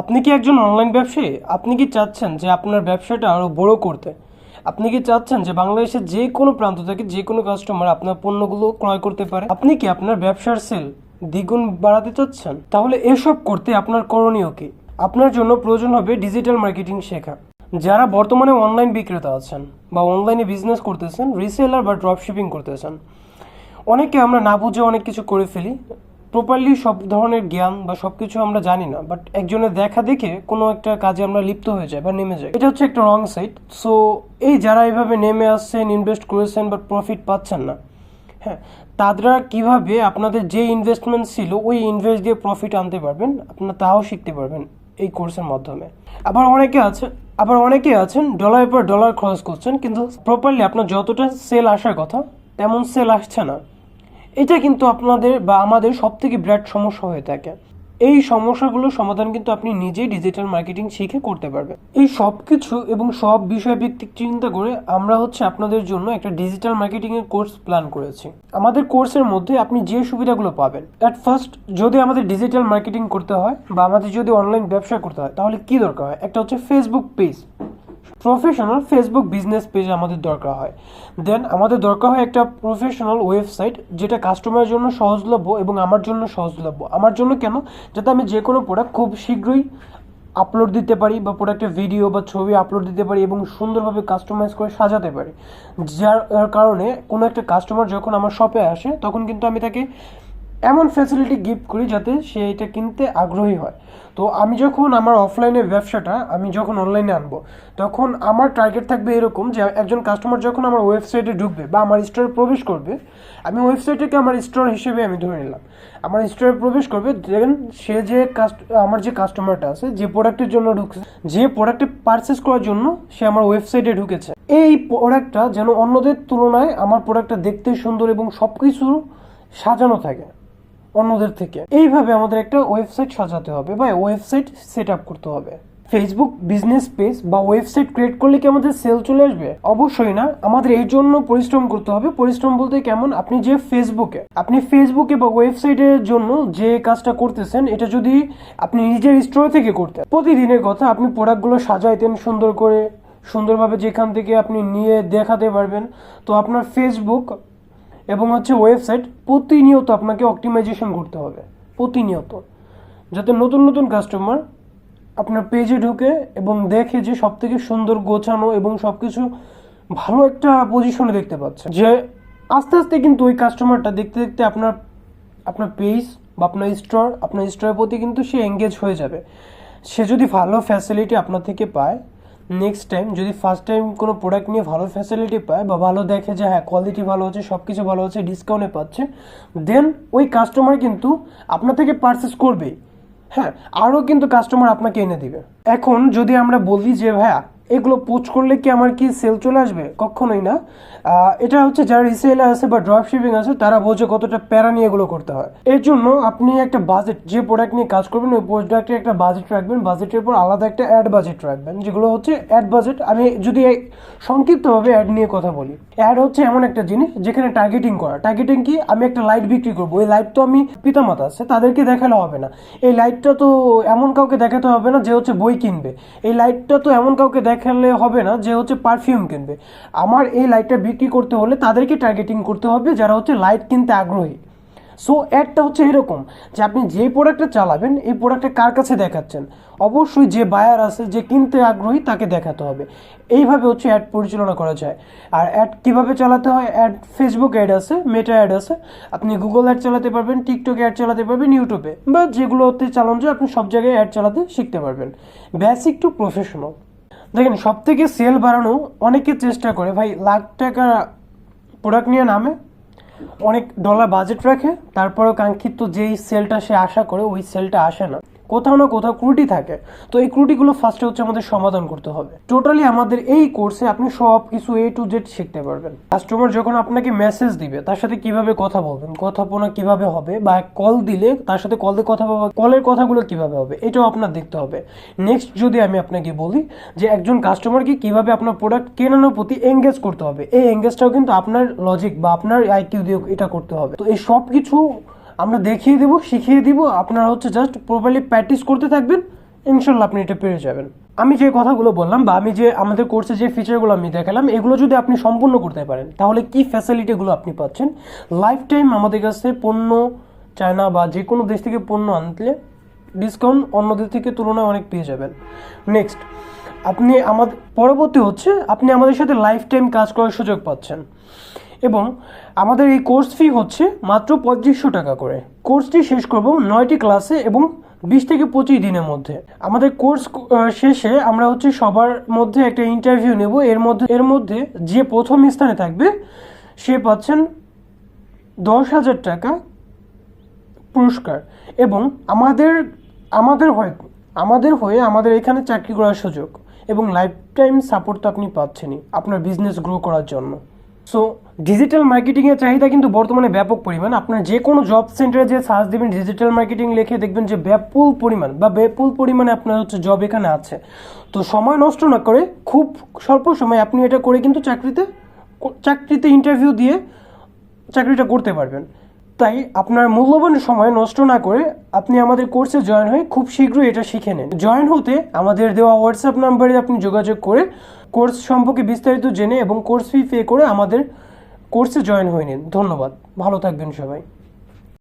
আপনি কি একজন অনলাইন ব্যবসায়ী? আপনি কি চাচ্ছেন যে আপনার ব্যবসাটা আরও বড় করতে? আপনি কি চাচ্ছেন যে বাংলাদেশের যে কোনো প্রান্ত থেকে যে কোনো কাস্টমার আপনার পণ্যগুলো ক্রয় করতে পারে? আপনি কি আপনার ব্যবসার সেল দ্বিগুণ বাড়াতে চাচ্ছেন? তাহলে এসব করতে আপনার করণীয় কি? আপনার জন্য প্রয়োজন হবে ডিজিটাল মার্কেটিং শেখা। যারা বর্তমানে অনলাইন বিক্রেতা আছেন বা অনলাইনে বিজনেস করতেছেন, রিসেলার বা ড্রপ শিপিং করতেছেন, অনেকে আমরা না বুঝে অনেক কিছু করে ফেলি। প্রপারলি সব ধরনের জ্ঞান বা সব কিছু আমরা জানি না, বাট একজনের দেখা দেখে কোনো একটা কাজে আমরা লিপ্ত হয়ে যাই বা নেমে যাই। এটা হচ্ছে একটা রং সাইড। সো এই যারা এইভাবে নেমে আসছেন, ইনভেস্ট করেছেন বাট প্রফিট পাচ্ছেন না, হ্যাঁ, তারা কিভাবে আপনাদের যে ইনভেস্টমেন্ট ছিল ওই ইনভেস্ট দিয়ে প্রফিট আনতে পারবেন আপনারা তাও শিখতে পারবেন এই কোর্সের মাধ্যমে। আবার অনেকে আছেন ডলারের পর ডলার খরচ করছেন, কিন্তু প্রপারলি আপনার যতটা সেল আসার কথা তেমন সেল আসছে না। এটা কিন্তু আপনাদের বা আমাদের সবথেকে বিরাট সমস্যা হয়ে থাকে। এই সমস্যাগুলোর সমাধান কিন্তু আপনি নিজেই ডিজিটাল মার্কেটিং শিখে করতে পারবেন। এই সব কিছু এবং সব বিষয়ভিত্তিক চিন্তা করে আমরা আপনাদের জন্য একটা ডিজিটাল মার্কেটিং এর কোর্স প্ল্যান করেছি। আমাদের কোর্সের মধ্যে আপনি যে সুবিধাগুলো পাবেন, অ্যাট ফার্স্ট যদি আমাদের ডিজিটাল মার্কেটিং করতে হয় বা আমাদের যদি অনলাইন ব্যবসা করতে হয়, তাহলে কি দরকার হয়? একটা হচ্ছে Facebook page, professional Facebook business page আমাদের দরকার হয়। দেন আমাদের দরকার হয় একটা প্রফেশনাল ওয়েবসাইট, যেটা কাস্টমারের জন্য সহজলভ্য এবং আমার জন্য সহজলভ্য। আমার জন্য কেন? যাতে আমি যে কোনো প্রোডাক্ট খুব শীঘ্রই আপলোড দিতে পারি বা প্রোডাক্টের ভিডিও বা ছবি আপলোড দিতে পারি এবং সুন্দরভাবে কাস্টমাইজ করে সাজাতে পারি, যার কারণে কোনো একটা কাস্টমার যখন আমার শপে আসে তখন কিন্তু আমি তাকে এমন ফ্যাসিলিটি গিফট করি যাতে সে এটা কিনতে আগ্রহী হয়। তো আমি যখন আমার অফলাইনের ব্যবসাটা আমি যখন অনলাইনে আনবো, তখন আমার টার্গেট থাকবে এরকম যে একজন কাস্টমার যখন আমার ওয়েবসাইটে ঢুকবে বা আমার স্টোরে প্রবেশ করবে, আমি ওয়েবসাইটটাকে আমার স্টোর হিসেবে আমি ধরে নিলাম। আমার স্টোরে প্রবেশ করবে, দেখেন সে যে আমার যে কাস্টমারটা আছে, যে প্রোডাক্টের জন্য ঢুকছে, যে প্রোডাক্টে পারচেস করার জন্য সে আমার ওয়েবসাইটে ঢুকেছে, এই প্রোডাক্টটা যেন অন্যদের তুলনায় আমার প্রোডাক্টটা দেখতে সুন্দর এবং সব কিছু সাজানো থাকে অন্যদের থেকে। এইভাবে আমাদের একটা ওয়েবসাইট সাজাতে হবে বা ওয়েবসাইট সেট আপ করতে হবে। ফেসবুক বিজনেস পেজ বা ওয়েবসাইট ক্রিয়েট করলে কি আমাদের সেল চলে আসবে? অবশ্যই না। আমাদের এই জন্য পরিশ্রম করতে হবে। পরিশ্রম বলতে কেমন? আপনি ফেসবুকে বা ওয়েবসাইটের জন্য যে কাজটা করতেছেন, এটা যদি আপনি নিজের স্টোর থেকে করতেন, প্রতিদিনের কথা আপনি প্রোডাক্টগুলো সাজাইতেন সুন্দর করে, সুন্দরভাবে যেখান থেকে আপনি নিয়ে দেখাতে পারবেন, তো আপনার ফেসবুক এবং ওয়েবসাইট প্রতিনিয়ত আপনাকে অপটিমাইজেশন করতে হবে, প্রতিনিয়ত, যাতে নতুন নতুন কাস্টমার আপনার পেজে ঢুকে এবং দেখে যে সব থেকে সুন্দর গোছানো এবং সব কিছু ভালো একটা পজিশনে দেখতে পাচ্ছে, যে আস্তে আস্তে কিন্তু ওই কাস্টমারটা দেখতে দেখতে আপনার আপনার পেজ বা আপনার স্টোরের প্রতি কিন্তু সে এঙ্গেজ হয়ে যাবে। সে যদি ভালো ফ্যাসিলিটি আপনার থেকে পায়, নেক্সট টাইম যদি ফার্স্ট টাইম কোনো প্রোডাক্ট নিয়ে ভালো ফ্যাসিলিটি পায় বা ভালো দেখে যে হ্যাঁ কোয়ালিটি ভালো হচ্ছে, সব কিছু ভালো হচ্ছে, ডিসকাউন্টে পাচ্ছে, দেন ওই কাস্টমার কিন্তু আপনার থেকে পারচেস করবেই। হ্যাঁ, আরও কিন্তু কাস্টমার আপনাকে এনে দিবে। এখন যদি আমরা বলি যে ভাইয়া এগুলো পোস্ট করলে কি আমার কি সেল চলে আসবে? কখনোই না। এটা যারা রিসেলার আছে বা ড্রপ শিপিং আছে তারা বোঝে কতটা প্যারা নিয়ে এগুলো করতে হয়। এর জন্য আপনি একটা বাজেট, যে প্রোডাক্ট নিয়ে কাজ করবেন ওই প্রোডাক্টের একটা বাজেট রাখবেন, বাজেটের পর আলাদা একটা অ্যাড বাজেট রাখবেন, যেগুলো অ্যাড বাজেট। আমি যদি সংক্ষিপ্তভাবে অ্যাড নিয়ে কথা বলি, অ্যাড এমন একটা জিনিস যেখানে টার্গেটিং কি? আমি একটা লাইট বিক্রি করবো, ওই লাইট তো আমি পিতামাতা আছে তাদেরকে দেখালে হবে না, এই লাইটটা তো এমন কাউকে দেখাতে হবে না যে বই কিনবে, এই লাইটটা তো এমন কাউকে দেখালে হবে না যে পারফিউম কিনবে। আমার এই লাইটটা বিক্রি করতে হলে তাদেরকে টার্গেটিং করতে হবে যারা লাইট কিনতে আগ্রহী। সো অ্যাডটা এরকম যে আপনি যে প্রোডাক্টটা চালাবেন এই প্রোডাক্টটা কার কাছে দেখাচ্ছেন, অবশ্যই যে বায়ার আছে, যে কিনতে আগ্রহী তাকে দেখাতে হবে। এইভাবে অ্যাড পরিচালনা করা যায়। আর অ্যাড কীভাবে চালাতে হয়? ফেসবুক অ্যাড আছে, মেটা অ্যাড আছে, আপনি গুগল অ্যাড চালাতে পারবেন, টিকটক অ্যাড চালাতে পারবেন, ইউটিউবে বা যেগুলোতে চালান যায় আপনি সব জায়গায় অ্যাড চালাতে শিখতে পারবেন। Basic to professional. দেখেন, সব থেকে সেল বাড়ানো অনেকে চেষ্টা করে, ভাই লাখ টাকা প্রোডাক্ট নিয়ে নামে, অনেক ডলার বাজেট রাখে, তারপরেও কাঙ্ক্ষিত যেই সেলটা সে আশা করে ওই সেলটা আসে না, কোথাও না কোথাও ত্রুটি থাকে। তো এই ত্রুটিগুলো ফার্স্টে আমাদের সমাধান করতে হবে। টোটালি আমাদের এই কোর্সে আপনি সব কিছু A to Z শিখতে পারবেন। কাস্টমার যখন আপনাকে মেসেজ দিবে তার সাথে কিভাবে কথা বলবেন, কথাপনা কিভাবে হবে, বা কল দিলে তার সাথে কল দিয়ে কথা বলবেন, কলের কথাগুলো কিভাবে হবে, এটাও আপনার দেখতে হবে। নেক্সট যদি আমি আপনাকে বলি যে একজন কাস্টমারকে কিভাবে আপনার প্রোডাক্ট কেনানোর প্রতি এঙ্গেজ করতে হবে, এই এঙ্গেজটাও কিন্তু আপনার লজিক বা আপনার IQ দিয়ে এটা করতে হবে। তো এই সব কিছু আমরা দেখিয়ে দেবো, শিখিয়ে দিব। আপনারা জাস্ট প্রপারলি প্র্যাকটিস করতে থাকবেন, ইনশাল্লাহ আপনি এটা পেরে যাবেন। আমি যে কথাগুলো বললাম বা আমি যে আমাদের কোর্সে যে ফিচারগুলো আমি দেখালাম, এগুলো যদি আপনি সম্পূর্ণ করতে পারেন তাহলে কি ফ্যাসিলিটিগুলো আপনি পাচ্ছেন। লাইফ টাইম আমাদের কাছে পণ্য চায়না বা যে কোনো দেশ থেকে পণ্য আনলে ডিসকাউন্ট অন্যদের থেকে তুলনায় অনেক পেয়ে যাবেন। নেক্সট, আপনি আমাদের পরবর্তী হচ্ছে আপনি আমাদের সাথে লাইফ টাইম কাজ করার সুযোগ পাচ্ছেন এবং আমাদের এই কোর্স ফি হচ্ছে মাত্র 3500 টাকা করে। কোর্সটি শেষ করব 9টি ক্লাসে এবং 20 থেকে 25 দিনের মধ্যে। আমাদের কোর্স শেষে আমরা হচ্ছে সবার মধ্যে একটা ইন্টারভিউ নেব। এর মধ্যে যে প্রথম স্থানে থাকবে সে পাচ্ছেন 10,000 টাকা পুরস্কার এবং আমাদের হয়ে আমাদের এখানে চাকরি করার সুযোগ এবং লাইফ টাইম সাপোর্ট তো আপনি পাচ্ছেনই আপনার বিজনেস গ্রো করার জন্য। সো ডিজিটাল মার্কেটিংয়ের চাহিদা কিন্তু বর্তমানে ব্যাপক পরিমাণ। আপনার যে কোনো জব সেন্টারে যে সার্চ দেবেন ডিজিটাল মার্কেটিং লিখে দেখবেন যে বিপুল পরিমাণে আপনার হচ্ছে জব এখানে আছে। তো সময় নষ্ট না করে খুব স্বল্প সময়ে আপনি এটা করে কিন্তু চাকরিতে ইন্টারভিউ দিয়ে চাকরিটা করতে পারবেন। তাই আপনার মূল্যবান সময় নষ্ট না করে আপনি আমাদের কোর্সে জয়েন হয়ে খুব শীঘ্রই এটা শিখে নেন। জয়েন হতে আমাদের দেওয়া হোয়াটসঅ্যাপ নাম্বারে আপনি যোগাযোগ করে কোর্স সম্পর্কে বিস্তারিত জেনে এবং কোর্স ফি পে করে আমাদের কোর্সে জয়েন হয়ে নিন। ধন্যবাদ, ভালো থাকবেন সবাই।